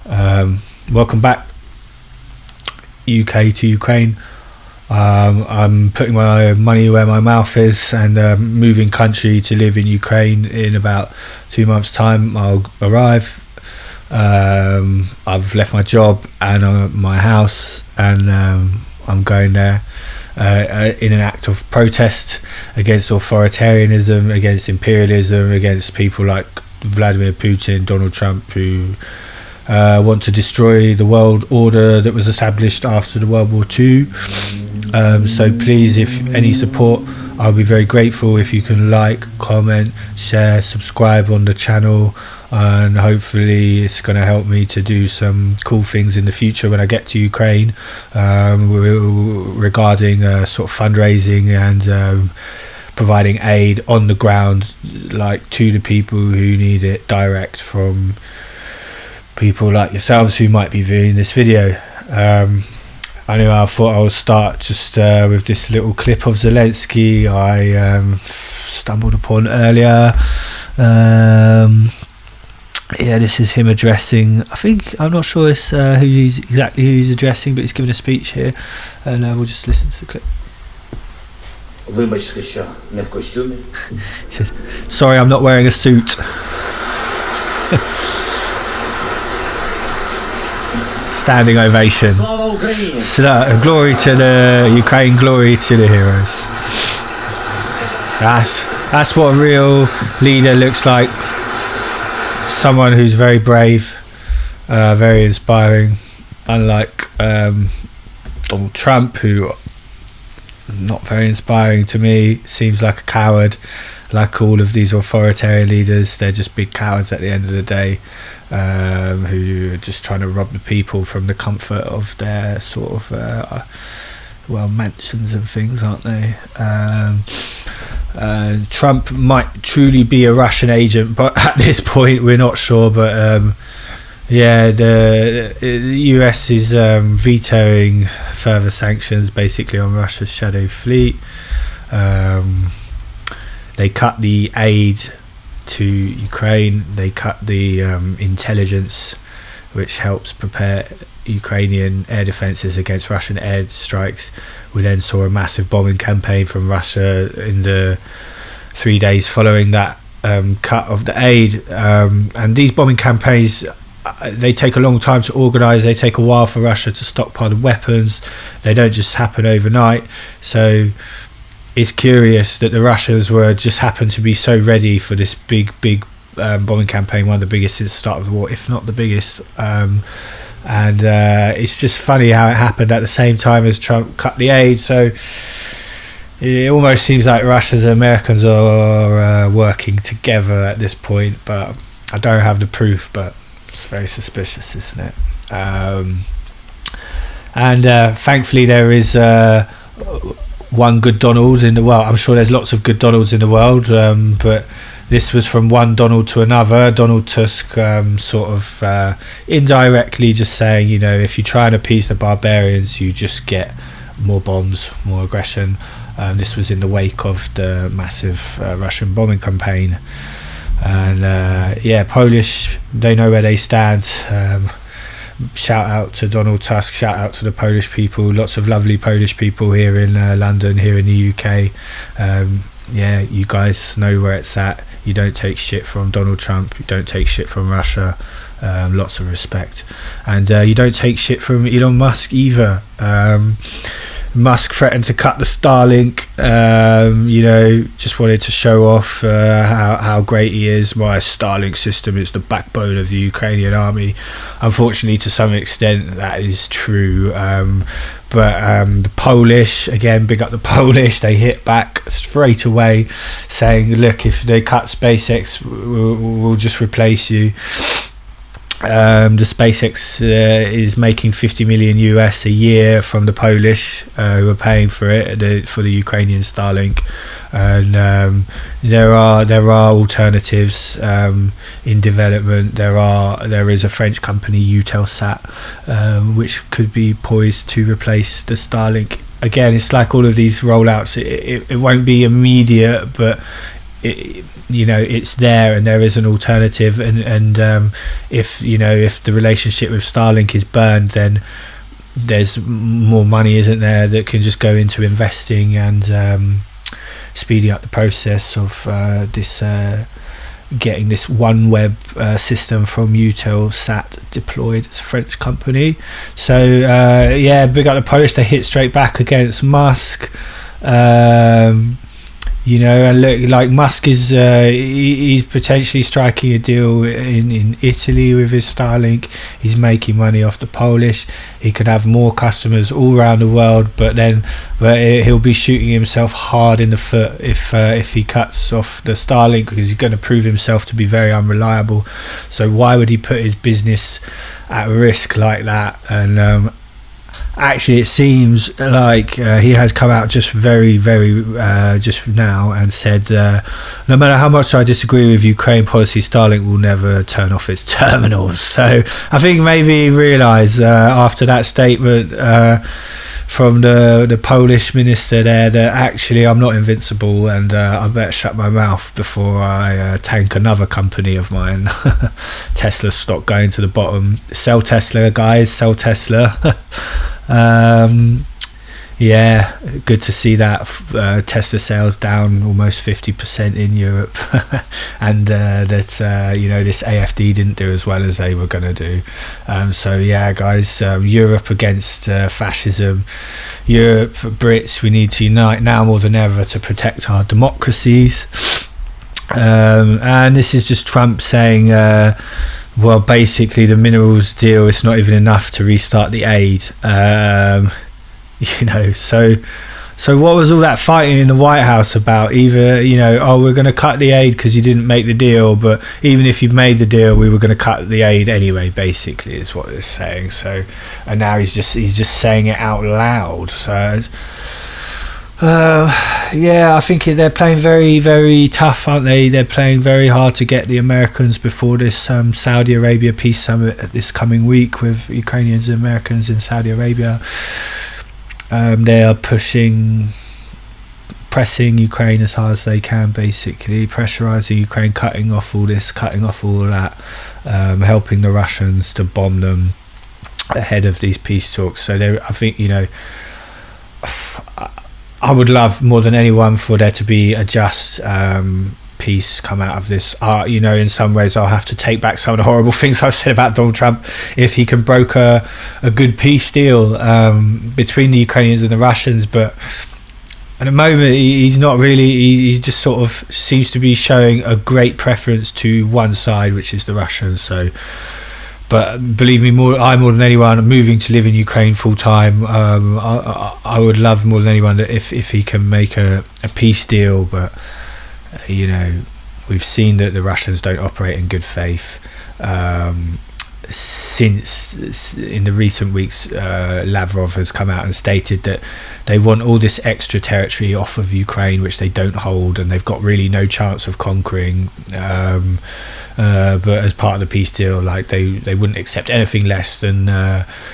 Welcome back, UK to Ukraine. I'm putting my money where my mouth is and moving country to live in Ukraine. In about 2 months' time, I'll arrive. I've left my job and my house, and I'm going there in an act of protest against authoritarianism, against imperialism, against people like Vladimir Putin, Donald Trump, who want to destroy the world order that was established after the World War II. So please, if any support, I'll be very grateful if you can like, comment, share, subscribe on the channel, and hopefully it's going to help me to do some cool things in the future when I get to Ukraine, regarding sort of fundraising and providing aid on the ground, like to the people who need it, direct from people like yourselves who might be viewing this video. Anyway, I thought I would start just with this little clip of Zelenskyy I stumbled upon earlier. Yeah, this is him addressing, I'm not sure it's who he's addressing, but he's giving a speech here, and we'll just listen to the clip. Вибачте, що не в костюмі. He says, sorry, I'm not wearing a suit. Standing ovation. Glory to the Ukraine, glory to the heroes. That's what a real leader looks like. Someone who's very brave, very inspiring, unlike Donald Trump, who not very inspiring to me, seems like a coward. Like all of these authoritarian leaders, they're just big cowards at the end of the day, who are just trying to rob the people from the comfort of their sort of mansions and things, aren't they? Trump might truly be a Russian agent, but at this point we're not sure. But yeah, the US is vetoing further sanctions basically on Russia's shadow fleet. They cut the aid to Ukraine. They cut the intelligence which helps prepare Ukrainian air defences against Russian air strikes. We then saw a massive bombing campaign from Russia in the 3 days following that cut of the aid. And these bombing campaigns, they take a long time to organise. They take a while for Russia to stockpile the weapons. They don't just happen overnight. So it's curious that the Russians just happened to be so ready for this big bombing campaign, one of the biggest since the start of the war, if not the biggest. And it's just funny how it happened at the same time as Trump cut the aid. So it almost seems like Russians and Americans are working together at this point, but I don't have the proof, but it's very suspicious, isn't it? And thankfully there is one good Donald in the world. I'm sure there's lots of good Donalds in the world, but this was from one Donald to another. Donald Tusk sort of indirectly just saying, you know, if you try and appease the barbarians, you just get more bombs, more aggression. This was in the wake of the massive Russian bombing campaign. And yeah, Polish, they know where they stand. Shout out to Donald Tusk, shout out to the Polish people, lots of lovely Polish people here in London, here in the UK. Yeah, you guys know where it's at. You don't take shit from Donald Trump, you don't take shit from Russia. Lots of respect. And you don't take shit from Elon Musk either. Musk threatened to cut the Starlink, you know, just wanted to show off how great he is. My Starlink system is the backbone of the Ukrainian army. Unfortunately, to some extent, that is true. But the Polish, again, big up the Polish, they hit back straight away saying, look, if they cut SpaceX, we'll just replace you. The SpaceX is making 50 million US a year from the Polish who are paying for it, for the Ukrainian Starlink. And there are alternatives in development. There is a French company, Eutelsat, which could be poised to replace the Starlink. Again, it's like all of these rollouts, it won't be immediate, but it's there and there is an alternative, and if the relationship with Starlink is burned, then there's more money, isn't there, that can just go into investing and speeding up the process of this getting this OneWeb system from Eutelsat deployed. It's a French company. So big up the Polish. They hit straight back against Musk. And look, like Musk is he's potentially striking a deal in Italy with his Starlink. He's making money off the Polish. He could have more customers all around the world, but he'll be shooting himself hard in the foot if he cuts off the Starlink, because he's going to prove himself to be very unreliable. So why would he put his business at risk like that? And actually, it seems like he has come out just very, very just now and said, no matter how much I disagree with Ukraine policy, Starlink will never turn off its terminals. So I think maybe he realised after that statement from the Polish minister there that actually I'm not invincible, and I better shut my mouth before I tank another company of mine. Tesla stock going to the bottom. Sell Tesla, guys, sell Tesla. Good to see that Tesla sales down almost 50% in Europe, and that this AFD didn't do as well as they were going to do. Guys, Europe against fascism. Europe, Brits, we need to unite now more than ever to protect our democracies. And this is just Trump saying, well, basically the minerals deal, it's not even enough to restart the aid. So what was all that fighting in the White House about? Either, we're going to cut the aid because you didn't make the deal, but even if you made the deal, we were going to cut the aid anyway, basically, is what they're saying. So, and now he's just saying it out loud. So I think they're playing very, very tough, aren't they? They're playing very hard to get the Americans before this Saudi Arabia peace summit this coming week with Ukrainians and Americans in Saudi Arabia. They are pressing Ukraine as hard as they can, basically pressurizing Ukraine, cutting off all that, helping the Russians to bomb them ahead of these peace talks. So I think I would love more than anyone for there to be a just peace come out of this. In some ways I'll have to take back some of the horrible things I've said about Donald Trump. If he can broker a good peace deal between the Ukrainians and the Russians, but at the moment he's not really, he's just sort of seems to be showing a great preference to one side, which is the Russians. So, but believe me, I more than anyone moving to live in Ukraine full time, I would love more than anyone that if he can make a peace deal. But we've seen that the Russians don't operate in good faith. Since in the recent weeks, Lavrov has come out and stated that they want all this extra territory off of Ukraine, which they don't hold, and they've got really no chance of conquering. But as part of the peace deal, like they wouldn't accept anything less than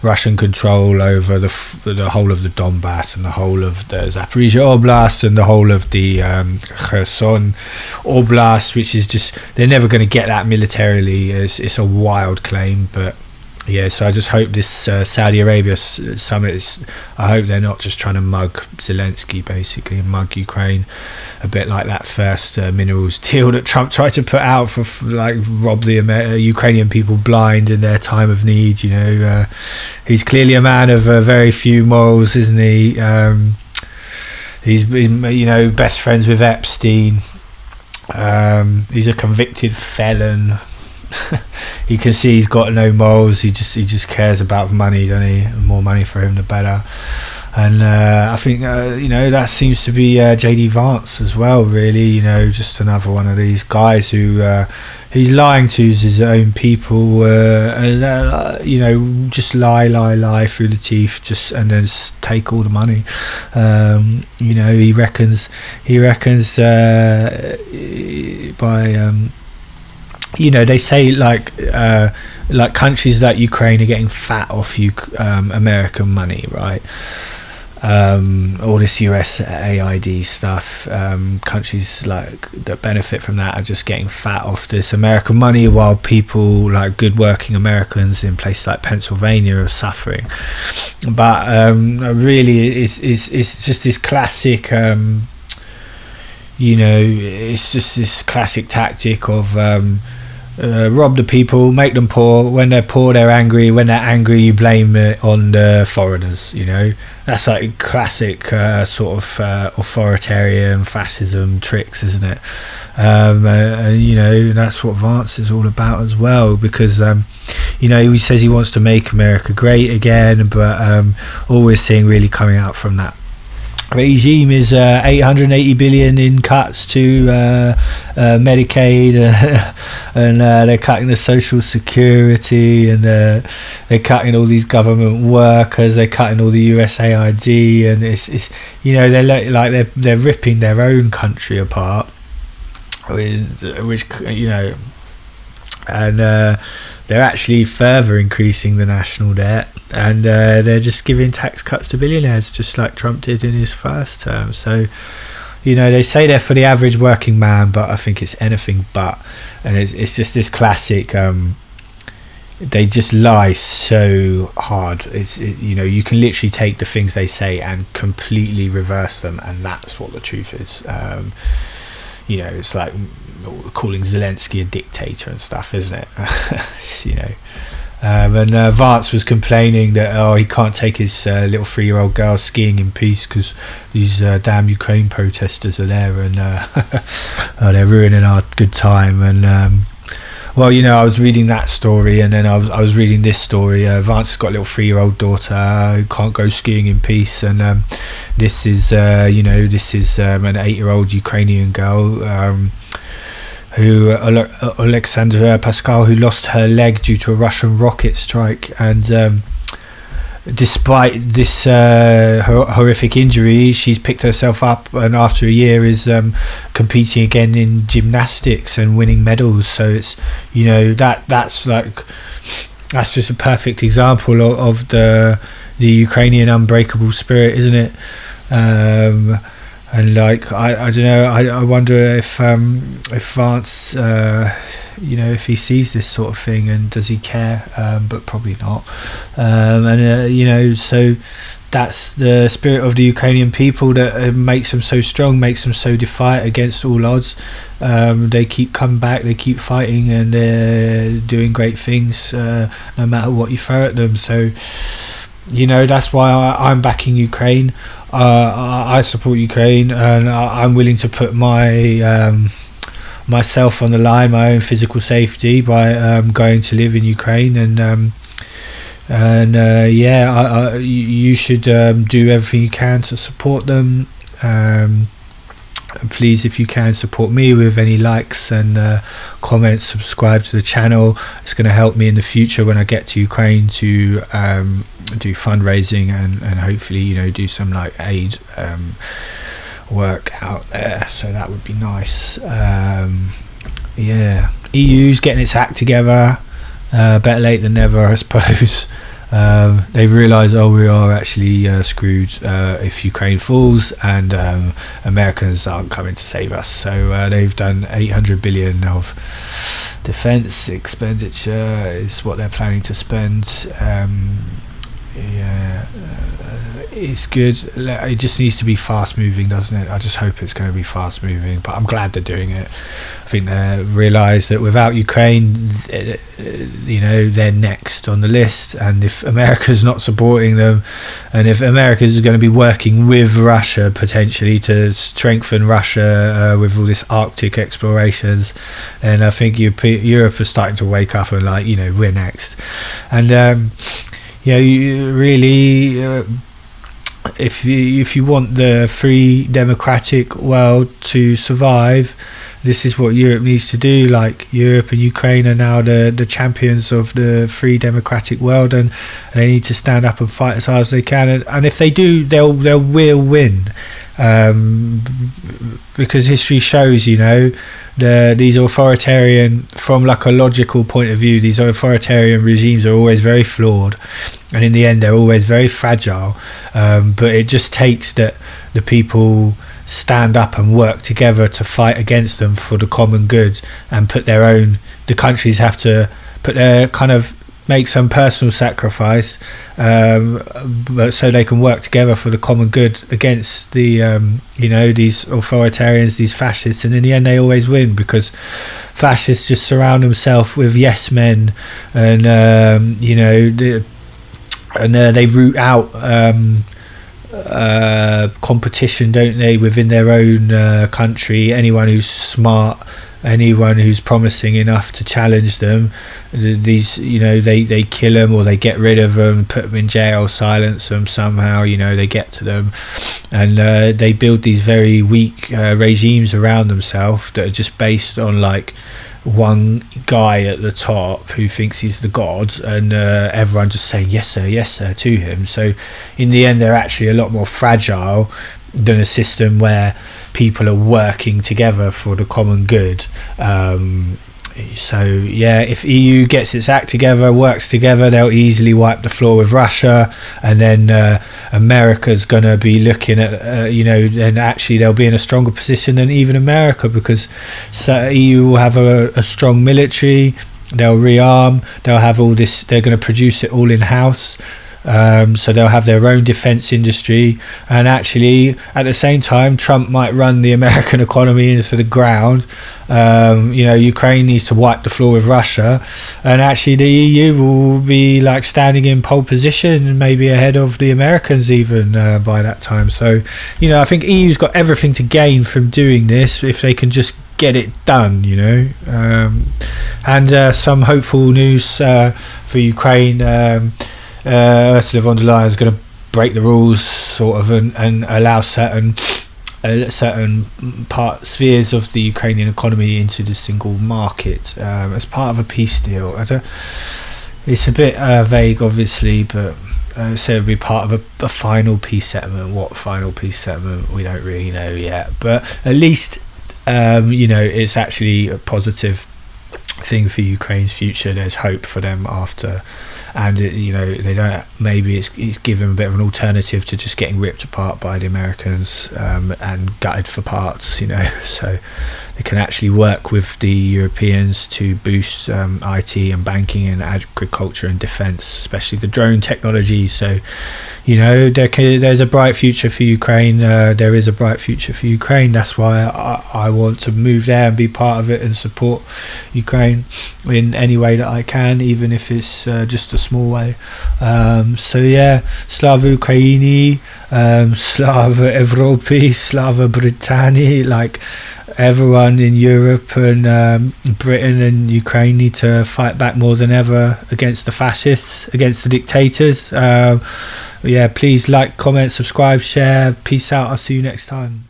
Russian control over the whole of the Donbass and the whole of the Zaporizhia Oblast and the whole of the Kherson Oblast, which is just, they're never going to get that militarily. It's a wild claim, but yeah, so I just hope this Saudi Arabia summit I hope they're not just trying to mug Zelenskyy, basically, and mug Ukraine, a bit like that first minerals deal that Trump tried to put out for rob the Ukrainian people blind in their time of need. He's clearly a man of very few morals, isn't he? He's best friends with Epstein. He's a convicted felon. You can see he's got no morals. He just cares about money, doesn't he? The more money for him, the better. And I think that seems to be JD Vance as well, really. Just another one of these guys who he's lying to his own people, and just lie through the teeth, and then take all the money. He reckons by they say like countries like Ukraine are getting fat off American money, right? all this USAID stuff. Countries like that benefit from that are just getting fat off this American money, while people like good working Americans in places like Pennsylvania are suffering. But really, it's just this classic. It's just this classic tactic of rob the people, make them poor. When they're poor, they're angry. When they're angry, you blame it on the foreigners. That's like classic sort of authoritarian fascism tricks, isn't it? That's what Vance is all about as well, because he says he wants to make America great again, but all we're seeing really coming out from that regime is 880 billion in cuts to Medicaid, and they're cutting the social security, and they're cutting all these government workers, they're cutting all the USAID, and it's they're ripping their own country apart, which and they're actually further increasing the national debt, and they're just giving tax cuts to billionaires, just like Trump did in his first term. So, they say they're for the average working man, but I think it's anything but. And it's just this classic. They just lie so hard. You can literally take the things they say and completely reverse them, and that's what the truth is. It's like calling Zelenskyy a dictator and stuff, isn't it? And Vance was complaining that he can't take his little 3-year-old girl skiing in peace because these damn Ukraine protesters are there, and they're ruining our good time. And I was reading that story, and then I was reading this story. Vance has got a little 3-year-old daughter who can't go skiing in peace, and this is an 8-year-old Ukrainian girl who Alexandra Pascal, who lost her leg due to a Russian rocket strike, and despite this horrific injury, she's picked herself up, and after a year is competing again in gymnastics and winning medals. So it's that's just a perfect example of the Ukrainian unbreakable spirit, isn't it? And like I don't know, I wonder if Vance if he sees this sort of thing, and does he care? But probably not. So that's the spirit of the Ukrainian people that makes them so strong, makes them so defiant against all odds. They keep coming back, they keep fighting, and they're doing great things no matter what you throw at them. So that's why I'm backing Ukraine. I support Ukraine, and I'm willing to put my myself on the line, my own physical safety, by going to live in Ukraine. You should do everything you can to support them. Please, if you can, support me with any likes and comments, subscribe to the channel. It's going to help me in the future when I get to Ukraine to do fundraising and hopefully do some like aid work out there, so that would be nice. EU's getting its act together, better late than never, I suppose. They've realised, we are actually screwed if Ukraine falls, and Americans aren't coming to save us. So they've done 800 billion of defence expenditure is what they're planning to spend. It's good. It just needs to be fast moving, doesn't it? I just hope it's going to be fast moving, but I'm glad they're doing it. I think they realise that without Ukraine, they're next on the list, and if America's not supporting them, and if America is going to be working with Russia potentially to strengthen Russia with all this Arctic explorations, then I think Europe is starting to wake up and we're next. And you really, if you want the free democratic world to survive, this is what Europe needs to do. Like, Europe and Ukraine are now the champions of the free democratic world, and they need to stand up and fight as hard as they can. And if they do, they'll will win. Because history shows, you know, these authoritarian, from like a logical point of view, these authoritarian regimes are always very flawed, and in the end they're always very fragile. But it just takes that the people stand up and work together to fight against them for the common good, and the countries have to put their kind of make some personal sacrifice, but so they can work together for the common good against the you know, these authoritarians, these fascists. And in the end they always win, because fascists just surround themselves with yes men, and you know, they root out competition, don't they, within their own country. Anyone who's smart, anyone who's promising enough to challenge them, these, you know, they kill them, or they get rid of them, put them in jail, silence them somehow, you know, they get to them. And they build these very weak regimes around themselves that are just based on like one guy at the top who thinks he's the god, and everyone just saying yes sir to him. So in the end they're actually a lot more fragile than a system where people are working together for the common good. So yeah, if EU gets its act together, works together, they'll easily wipe the floor with Russia. And then America's gonna be looking at you know, then actually they'll be in a stronger position than even America, because EU will have a strong military, they'll rearm, they'll have all this, they're going to produce it all in house. So they'll have their own defense industry, and actually at the same time Trump might run the American economy into the ground. You know, Ukraine needs to wipe the floor with Russia, and actually the EU will be like standing in pole position, maybe ahead of the Americans even by that time. So, you know, I think EU's got everything to gain from doing this if they can just get it done, you know. And some hopeful news for Ukraine. Ursula von der Leyen is going to break the rules, sort of, and allow certain spheres of the Ukrainian economy into the single market as part of a peace deal. It's a bit vague, obviously, but so it'll be part of a final peace settlement. What final peace settlement, we don't really know yet, but at least you know, it's actually a positive thing for Ukraine's future. There's hope for them after. And you know, they don't, maybe it's given a bit of an alternative to just getting ripped apart by the Americans and gutted for parts, you know. So they can actually work with the Europeans to boost IT and banking and agriculture and defense, especially the drone technology. So, you know, there's a bright future for Ukraine. There is a bright future for Ukraine. That's why I want to move there and be part of it and support Ukraine in any way that I can, even if it's just a small way. So yeah, Slava Ukraini, Slava Evropi, Slava Britannia. Like, everyone in Europe and Britain and Ukraine need to fight back more than ever against the fascists, against the dictators. Yeah, please like, comment, subscribe, share. Peace out. I'll see you next time.